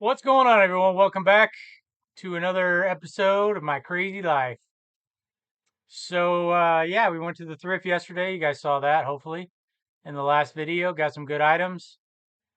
What's going on, everyone? Welcome back to another episode of my crazy life. Yeah, we went to the thrift yesterday. You guys saw that, hopefully, in the last video. Got some good items.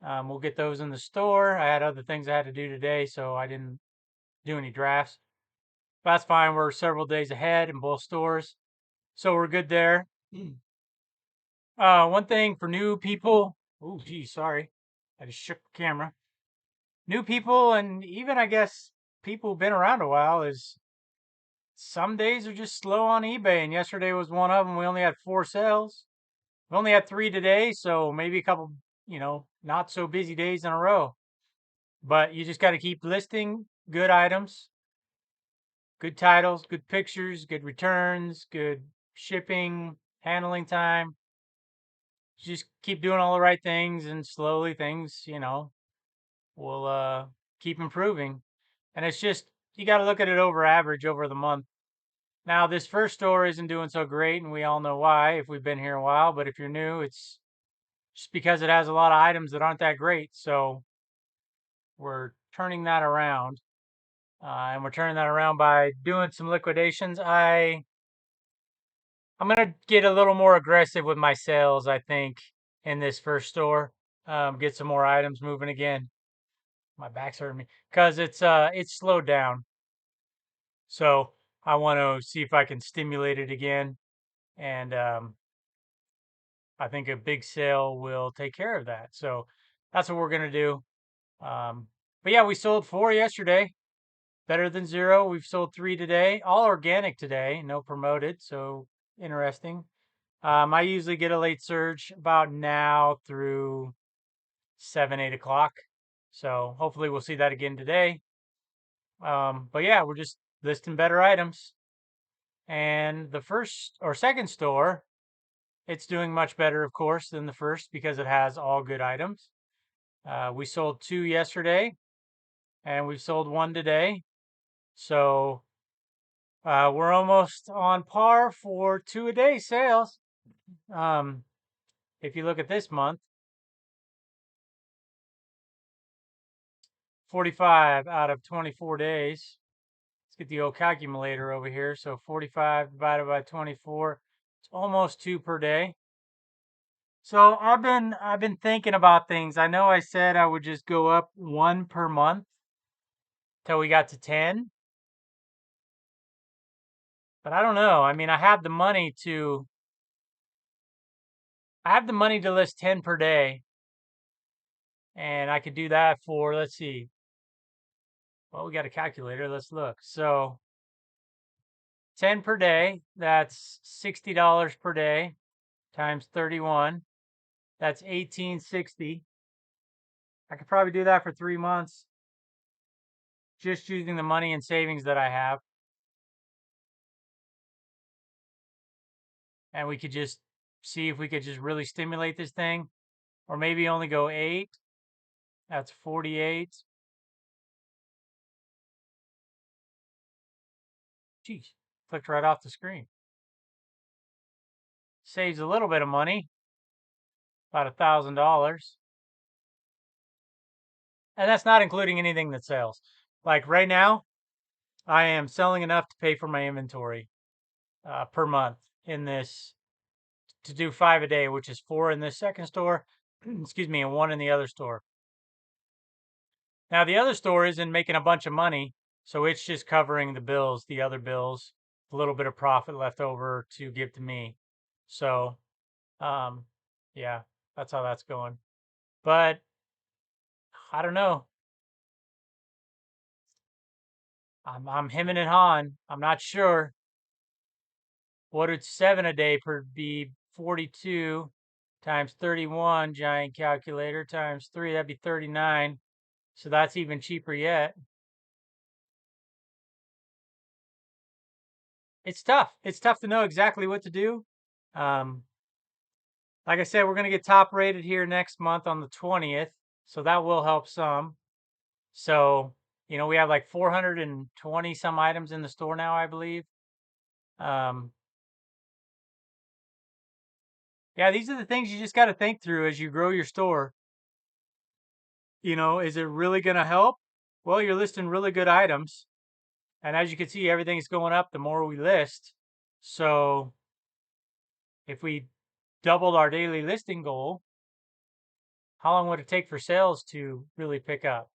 We'll get those in the store. I had other things I had to do today, so I didn't do any drafts. But that's fine. We're several days ahead in both stores, so we're good there. One thing for new people. Oh, geez, sorry. I just shook the camera. New people, and even I guess people who've been around a while, is some days are just slow on eBay, and yesterday was one of them. We only had 4 sales. We only had 3 today, so maybe a couple, not so busy days in a row. But you just got to keep listing good items, good titles, good pictures, good returns, good shipping, handling time. Just keep doing all the right things, and slowly things, will keep improving. And it's just, you got to look at it over average over the month. Now, this first store isn't doing so great, and we all know why if we've been here a while. But if you're new, it's just because it has a lot of items that aren't that great. So we're turning that around, and we're turning that around by doing some liquidations. I'm gonna get a little more aggressive with my sales, I think, in this first store. Get some more items moving again. My back's hurting me because it's slowed down. So I want to see if I can stimulate it again, and I think a big sale will take care of that. So that's what we're going to do. But yeah, we sold 4 yesterday, better than 0. We've sold 3 today, all organic today, no promoted. So interesting. I usually get a late surge about now through 7, 8 o'clock. So hopefully we'll see that again today. But yeah, we're just listing better items. And the first or second store, it's doing much better, of course, than the first because it has all good items. We sold 2 yesterday, and we've sold 1 today. So we're almost on par for 2 a day sales. Um, if you look at this month, 45 out of 24 days. Let's get the old calculator over here. So 45 divided by 24, it's almost 2 per day. So I've been thinking about things. I know I said I would just go up 1 per month till we got to 10. But I don't know. I mean, I have the money to list 10 per day, and I could do that for, let's see. Well, we got a calculator. Let's look. So 10 per day, that's $60 per day times 31. That's 1860. I could probably do that for 3 months just using the money and savings that I have. And we could just see if we could just really stimulate this thing, or maybe only go 8. That's 48. Geez, clicked right off the screen. Saves a little bit of money, about $1,000. And that's not including anything that sells. Like right now, I am selling enough to pay for my inventory per month in this, to do 5 a day, which is 4 in this second store, excuse me, and 1 in the other store. Now, the other store isn't making a bunch of money, so it's just covering the bills, the other bills, a little bit of profit left over to give to me. So, um, yeah, that's how that's going. But I don't know. I'm hemming and hawing. I'm not sure. What would 7 a day per be? 42 times 31, giant calculator, times 3, that'd be 39. So that's even cheaper yet. It's tough. It's tough to know exactly what to do. Um, like I said, we're going to get top rated here next month on the 20th. So that will help some. So, we have like 420 some items in the store now, I believe. Um, yeah, these are the things you just got to think through as you grow your store. Is it really going to help? Well, you're listing really good items. And as you can see, everything's going up the more we list. So if we doubled our daily listing goal, how long would it take for sales to really pick up?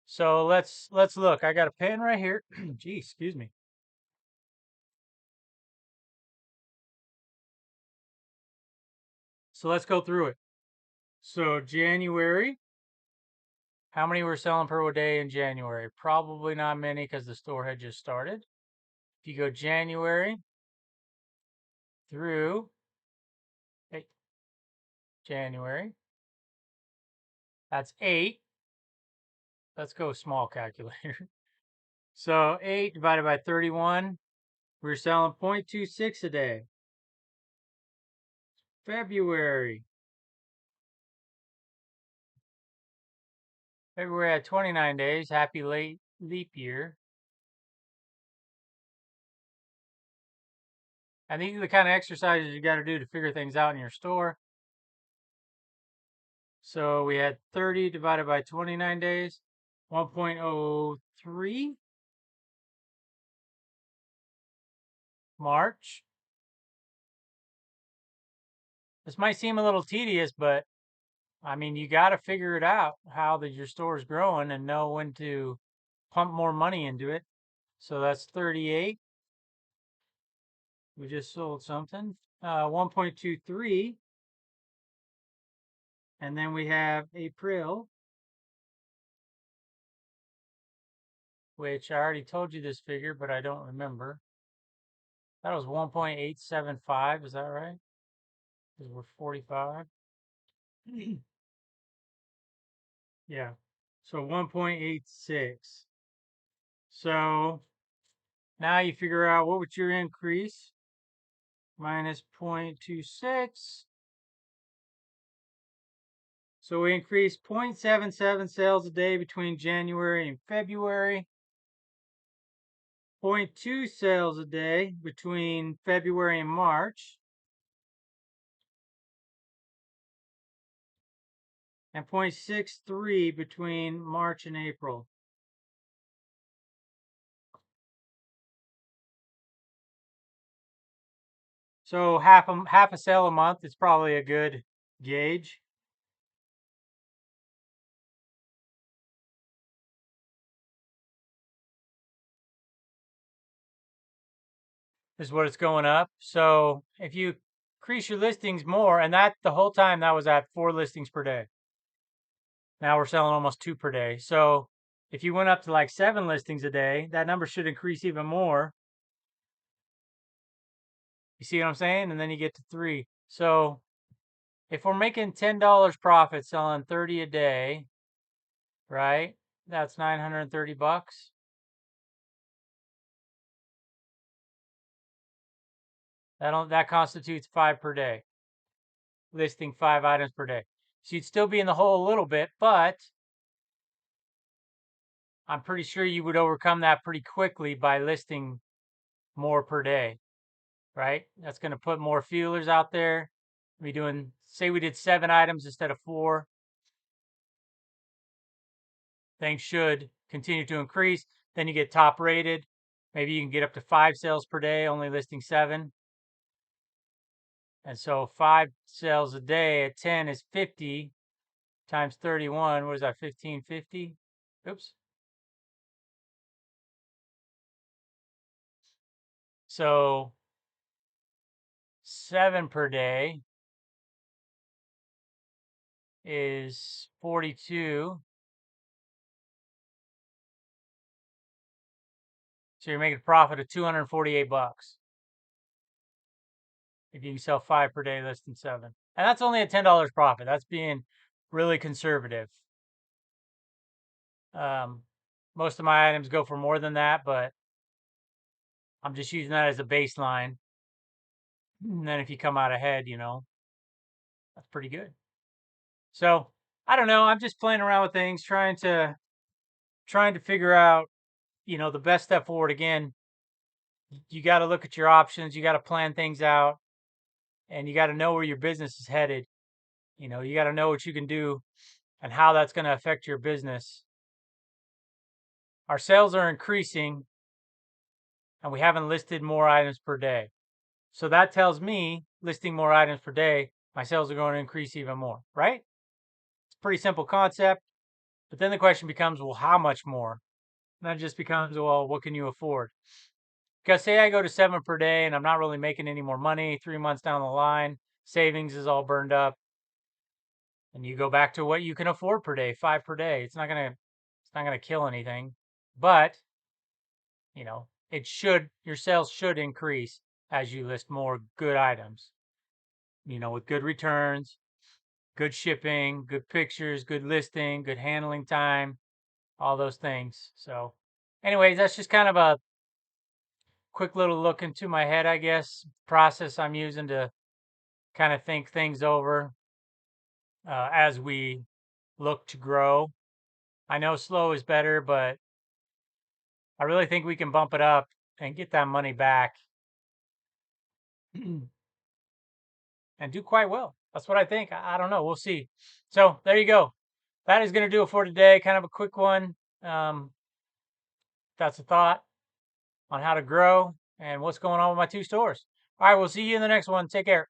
So let's look. I got a pen right here. Gee, excuse me. So let's go through it. So January, how many were selling per day in January? Probably not many because the store had just started. If you go January through January, that's 8. Let's go small calculator. So 8 divided by 31, we're selling 0.26 a day. February. February had 29 days. Happy late leap year. And these are the kind of exercises you got to do to figure things out in your store. So we had 30 divided by 29 days, 1.03. March. This might seem a little tedious, but I mean, you got to figure it out how your store is growing and know when to pump more money into it. So that's 38. We just sold something. 1.23. And then we have April, which I already told you this figure, but I don't remember. That was 1.875. Is that right? Because we're 45. Yeah. So 1.86. So now you figure out what would your increase minus 0.26. So we increased 0.77 sales a day between January and February. 0.2 sales a day between February and March. And 0.63 between March and April. So half a sale a month is probably a good gauge. Is what it's going up. So if you increase your listings more, and that the whole time that was at 4 listings per day. Now we're selling almost 2 per day. So if you went up to like 7 listings a day, that number should increase even more. You see what I'm saying? And then you get to 3. So if we're making $10 profit selling 30 a day, right? That's 930 bucks. That constitutes 5 per day. Listing 5 items per day. So you'd still be in the hole a little bit, but I'm pretty sure you would overcome that pretty quickly by listing more per day, right? That's going to put more feelers out there. We doing, say we did 7 items instead of 4. Things should continue to increase. Then you get top rated. Maybe you can get up to 5 sales per day, only listing 7. And so 5 sales a day at 10 is 50 times 31. What is that? 1550? Oops. So 7 per day is 42. So you're making a profit of 248 bucks if you can sell 5 per day less than 7. And that's only a $10 profit. That's being really conservative. Most of my items go for more than that, but I'm just using that as a baseline. And then if you come out ahead, that's pretty good. So I don't know. I'm just playing around with things, trying to figure out, the best step forward. Again, you got to look at your options. You got to plan things out, and you got to know where your business is headed. You got to know what you can do and how that's going to affect your business. our sales are increasing and we haven't listed more items per day. So that tells me listing more items per day, my sales are going to increase even more, right? It's a pretty simple concept. But then the question becomes, well, how much more? And that just becomes, well, what can you afford? Because say I go to 7 per day and I'm not really making any more money 3 months down the line, savings is all burned up, and you go back to what you can afford per day, 5 per day. It's not gonna kill anything, but your sales should increase as you list more good items, with good returns, good shipping, good pictures, good listing, good handling time, all those things. So anyways, that's just kind of a quick little look into my head, I guess, process I'm using to kind of think things over as we look to grow. I know slow is better, but I really think we can bump it up and get that money back and do quite well. That's what I think. I don't know. We'll see. So there you go. That is going to do it for today. Kind of a quick one. That's a thought on how to grow and what's going on with my 2 stores. All right. We'll see you in the next one. Take care.